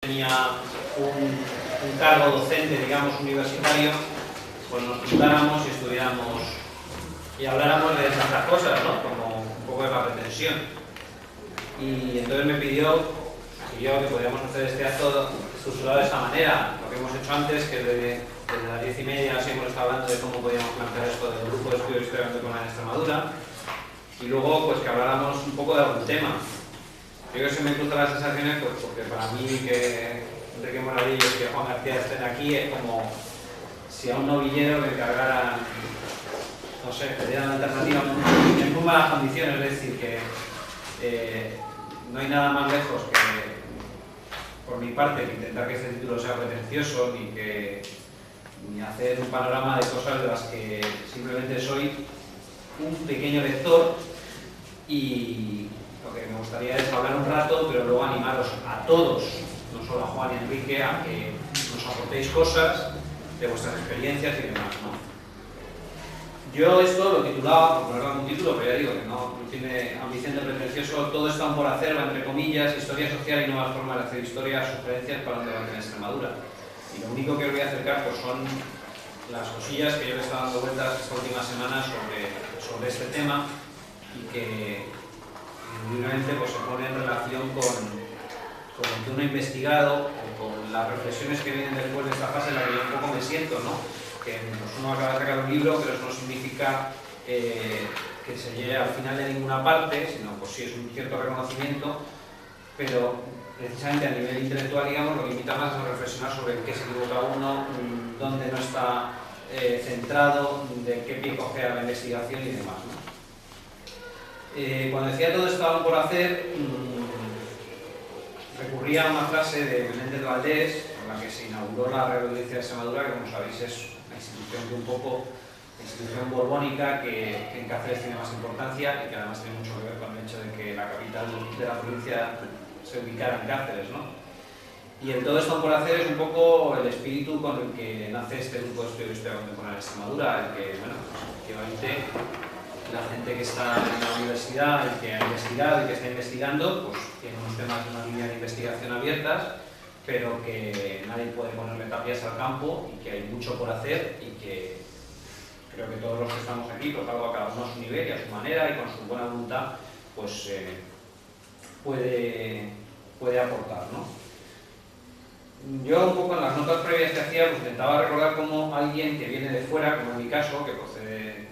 tenía un cargo docente, digamos, universitario, pues nos juntáramos y estudiáramos y habláramos de estas cosas, ¿no? Como un poco de la pretensión. Y entonces me pidió que podíamos hacer este acto estructurado de esta manera, lo que hemos hecho antes, que desde las 10:30 así hemos estado hablando de cómo podíamos plantear esto del grupo de estudio de historia contemporánea en Extremadura, y luego pues que habláramos un poco de algún tema. Yo creo que se me cruzan las sensaciones, pues porque para mí que Enrique Moradillo y que Juan García estén aquí es como si a un novillero le encargaran, no sé, le dieran alternativa en muy malas condiciones, es decir, que no hay nada más lejos que, por mi parte, que intentar que este título sea pretencioso ni hacer un panorama de cosas de las que simplemente soy un pequeño lector, y lo que me gustaría es hablar un rato, pero luego animaros a todos, no solo a Juan y Enrique, a que nos aportéis cosas de vuestras experiencias y demás, ¿no? Yo esto lo titulaba, por ponerlo en un título, pero ya digo que no tiene ambición de pretencioso: todo está aún por hacer, entre comillas, historia social y nuevas formas de hacer historia, sugerencias para un debate en Extremadura. Y lo único que os voy a acercar pues son las cosillas que yo le he estado dando vueltas esta última semana sobre este tema, y que indudablemente pues se pone en relación con lo que uno ha investigado o con las reflexiones que vienen después de esta fase en la que yo un poco me siento, ¿no? Que pues uno acaba de sacar un libro, pero eso no significa que se llegue al final de ninguna parte, sino pues sí es un cierto reconocimiento, pero precisamente a nivel intelectual, digamos, lo que invita más es a reflexionar sobre en qué se equivoca uno, dónde no está centrado, de qué pie cojea la investigación y demás, ¿no? Cuando decía todo estaba por hacer, recurría a una frase de Menéndez Valdés, con la que se inauguró la Real Audiencia de Extremadura, que como sabéis es una institución que un poco, la institución borbónica que en Cáceres tiene más importancia y que además tiene mucho que ver con el hecho de que la capital de la provincia se ubicara en Cáceres, ¿no? Y el todo esto por hacer es un poco el espíritu con el que nace este grupo de estudio de historia contemporánea en Extremadura, el que, bueno, pues, efectivamente, la gente que está en la universidad, el que ha investigado y que está investigando, pues tiene unos temas de una línea de investigación abiertas, pero que nadie puede ponerle tapias al campo, y que hay mucho por hacer, y que creo que todos los que estamos aquí, pues algo a cada uno a su nivel y a su manera y con su buena voluntad, pues puede aportar, ¿no? Yo un poco en las notas previas que hacía, pues intentaba recordar cómo alguien que viene de fuera, como en mi caso, que procede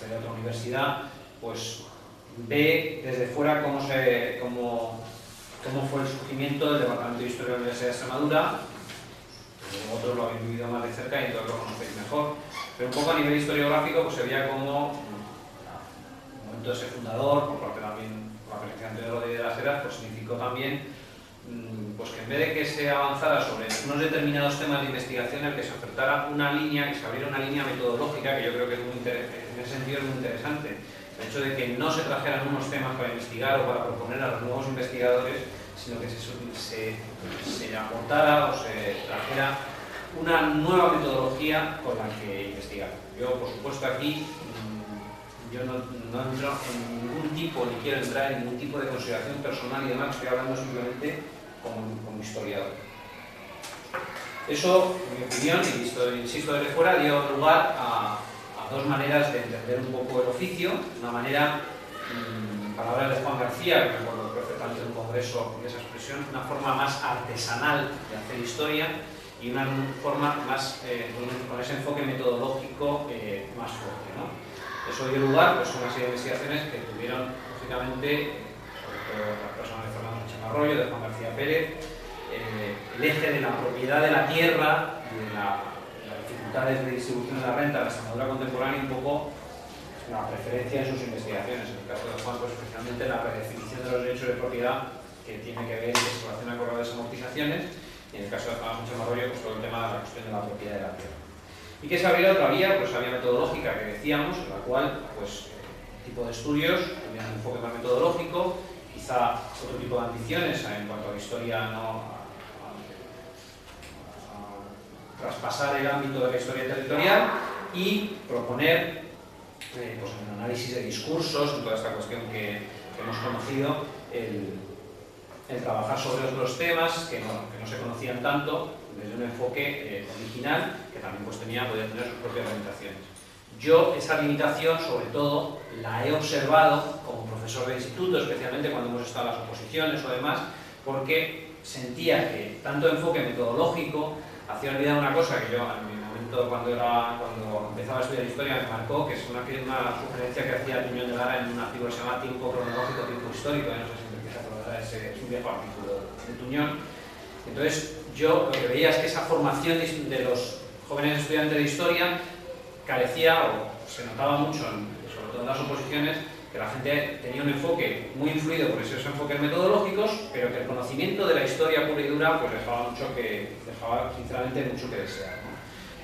de otra universidad, pues ve desde fuera cómo fue el surgimiento del Departamento de Historia de la Universidad de Extremadura. Otros lo habéis vivido más de cerca y entonces lo conocéis mejor, pero un poco a nivel historiográfico pues se veía como el momento de ese fundador, por parte también la presencia de Rodríguez de las Heras, pues significó también pues que en vez de que se avanzara sobre unos determinados temas de investigación, el que se ofertara una línea, que se abriera una línea metodológica, que yo creo que es muy en ese sentido es muy interesante. El hecho de que no se trajeran unos temas para investigar o para proponer a los nuevos investigadores, sino que se aportara o se trajera una nueva metodología con la que investigar. Yo, por supuesto, aquí yo no entro en ningún tipo, ni quiero entrar en ningún tipo de consideración personal y demás, estoy hablando simplemente como historiador. Eso, en mi opinión, y insisto desde fuera, dio lugar a dos maneras de entender un poco el oficio. Una manera, palabras de Juan García, que me acuerdo perfectamente de un congreso de esa expresión, una forma más artesanal de hacer historia y una forma más, con ese enfoque metodológico más fuerte, ¿no? Eso dio lugar pues, a una serie de investigaciones que tuvieron, lógicamente, sobre todo las personas de Fernando Sánchez Arroyo, de Juan García Pérez, el eje de la propiedad de la tierra y de las dificultades de distribución de la renta en la Extremadura contemporánea, un poco la preferencia en sus investigaciones. En el caso de Juan, pues especialmente la redefinición de los derechos de propiedad, que tiene que ver y se relaciona con las amortizaciones, y en el caso de Fernando Sánchez Arroyo, pues todo el tema de la cuestión de la propiedad de la tierra. ¿Y qué se abría otra vía? Pues había metodológica que decíamos, en la cual pues tipo de estudios tenían un enfoque más metodológico, quizá otro tipo de ambiciones en cuanto a la historia, no a traspasar el ámbito de la historia territorial y proponer pues en el análisis de discursos, en toda esta cuestión que hemos conocido, el trabajar sobre otros temas que no se conocían tanto desde un enfoque original, que también pues, podía tener sus propias limitaciones. Yo esa limitación, sobre todo, la he observado como profesor de instituto, especialmente cuando hemos estado en las oposiciones o demás, porque sentía que tanto enfoque metodológico hacía olvidar una cosa que yo en mi momento cuando empezaba a estudiar historia me marcó, que es una sugerencia que hacía Tuñón de Lara en un artículo que se llama Tiempo cronológico, tiempo histórico, no sé si me empieza a acordar, es un viejo artículo de Tuñón. Entonces yo lo que veía es que esa formación de los jóvenes estudiantes de historia carecía, o se notaba mucho, sobre todo en las oposiciones, que la gente tenía un enfoque muy influido por esos enfoques metodológicos, pero que el conocimiento de la historia pura y dura pues dejaba sinceramente mucho que desear, ¿no?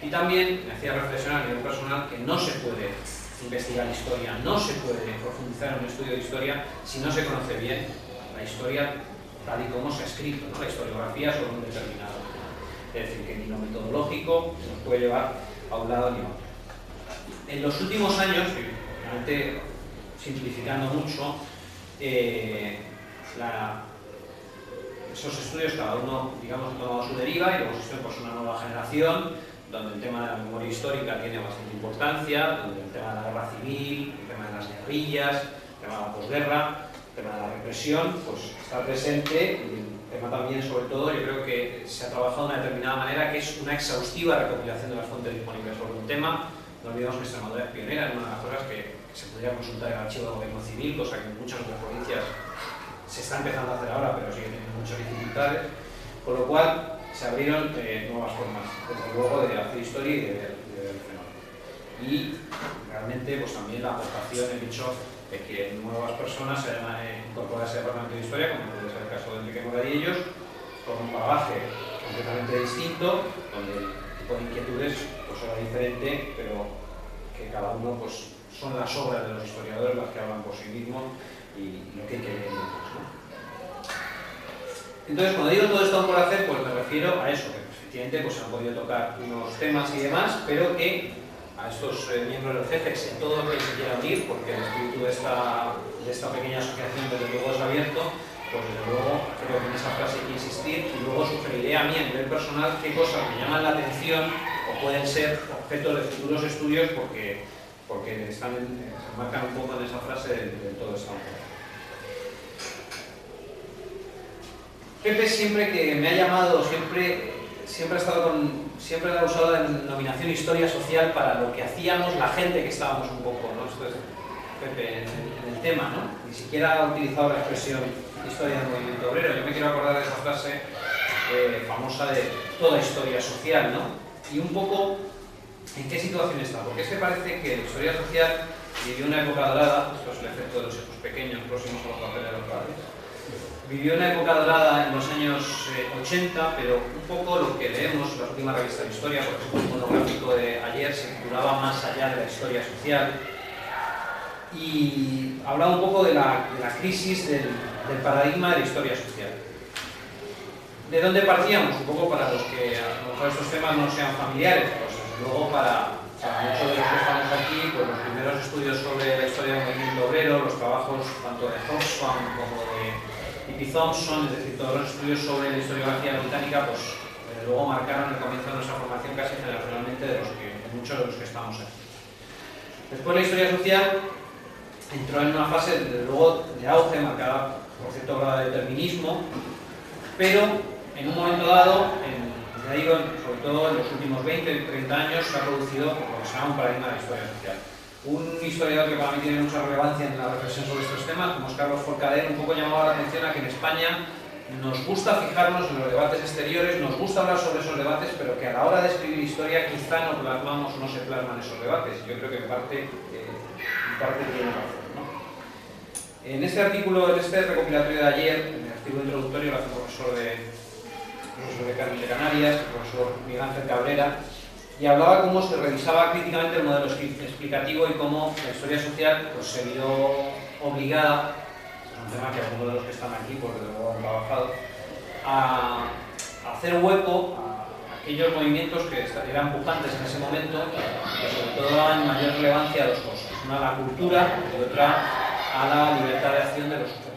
Y también me hacía reflexionar a nivel personal que no se puede investigar historia, no se puede profundizar en un estudio de historia si no se conoce bien la historia tal y como se ha escrito, ¿no? La historiografía sobre un determinado tema. Es decir, que ni lo metodológico nos puede llevar a un lado ni a otro. En los últimos años, realmente simplificando mucho, esos estudios cada uno, digamos, ha tomado su deriva y luego existe pues, una nueva generación donde el tema de la memoria histórica tiene bastante importancia, donde el tema de la guerra civil, el tema de las guerrillas, el tema de la posguerra, el tema de la represión, pues está presente. Y el tema también, sobre todo, yo creo que se ha trabajado de una determinada manera, que es una exhaustiva recopilación de las fuentes disponibles sobre un tema. No olvidemos que Extremadura es pionera en una de las cosas que se podría consultar en el archivo de gobierno civil, cosa que en muchas otras provincias se está empezando a hacer ahora, pero sigue teniendo muchas dificultades, con lo cual se abrieron nuevas formas, desde luego, de hacer historia y de ver el fenómeno. Y realmente pues, también la aportación, el hecho de que nuevas personas se hayan incorporado a ese departamento de historia, como puede ser el caso de Enrique Moradillos, con un bagaje completamente distinto, donde el tipo de inquietudes pues, era diferente, pero que cada uno pues, son las obras de los historiadores las que hablan por sí mismos y lo que hay que ver, ¿no? Entonces, cuando digo todo esto aún por hacer, pues me refiero a eso, que efectivamente pues, se han podido tocar unos temas y demás, pero que a estos miembros del CEFEX, en todo lo que se quiera unir, porque el espíritu de esta pequeña asociación desde luego es abierto, pues desde luego creo que en esta frase hay que insistir y luego sugeriré a mí a nivel personal qué cosas me llaman la atención o pueden ser objeto de futuros estudios porque se marcan un poco en esa frase del todo está un poco. Pepe siempre que me ha llamado, siempre ha usado la denominación historia social para lo que hacíamos la gente que estábamos un poco, ¿no? Esto es Pepe en el tema, ¿no? Ni siquiera ha utilizado la expresión historia del movimiento obrero. Yo me quiero acordar de esa frase famosa de toda historia social, ¿no? Y un poco en qué situación está, porque es que parece que la historia social vivió una época dorada, esto es el efecto de los hijos pequeños próximos a los papeles de los padres. Vivió una época dorada en los años 80, pero un poco lo que leemos en las últimas revistas de historia, por ejemplo, el monográfico de ayer se titulaba Más allá de la historia social y hablaba un poco de la crisis del paradigma de la historia social. ¿De dónde partíamos? Un poco para los que a lo mejor estos temas no sean familiares, pues luego para muchos de los que estamos aquí, pues los primeros estudios sobre la historia del movimiento obrero, los trabajos tanto de Hobsbawm como de E.P. Thompson, es decir, todos los estudios sobre la historiografía británica, pues luego marcaron el comienzo de nuestra formación casi generacionalmente de muchos de los que estamos aquí. Después la historia social entró en una fase, desde luego, de auge, marcada por cierto grado de determinismo, pero en un momento dado, ya digo, sobre todo en los últimos 20 y 30 años, se ha producido lo que se llama un paradigma de la historia social. Un historiador que para mí tiene mucha relevancia en la reflexión sobre estos temas, como es Carlos Forcadell, un poco llamaba la atención a que en España nos gusta fijarnos en los debates exteriores, nos gusta hablar sobre esos debates, pero que a la hora de escribir historia quizá no plasmamos, no se plasman esos debates. Yo creo que en parte tiene razón, ¿no? En este artículo, en este recopilatorio de ayer, en el artículo introductorio, lo hace el profesor de Carmen de Canarias, el profesor Miguel Ángel Cabrera, y hablaba cómo se revisaba críticamente el modelo explicativo y cómo la historia social pues, se vio obligada, es un tema que algunos de los que están aquí pues, desde luego han trabajado, a hacer hueco a aquellos movimientos que eran pujantes en ese momento y sobre todo daban mayor relevancia a dos cosas, una a la cultura y otra a la libertad de acción de los sujetos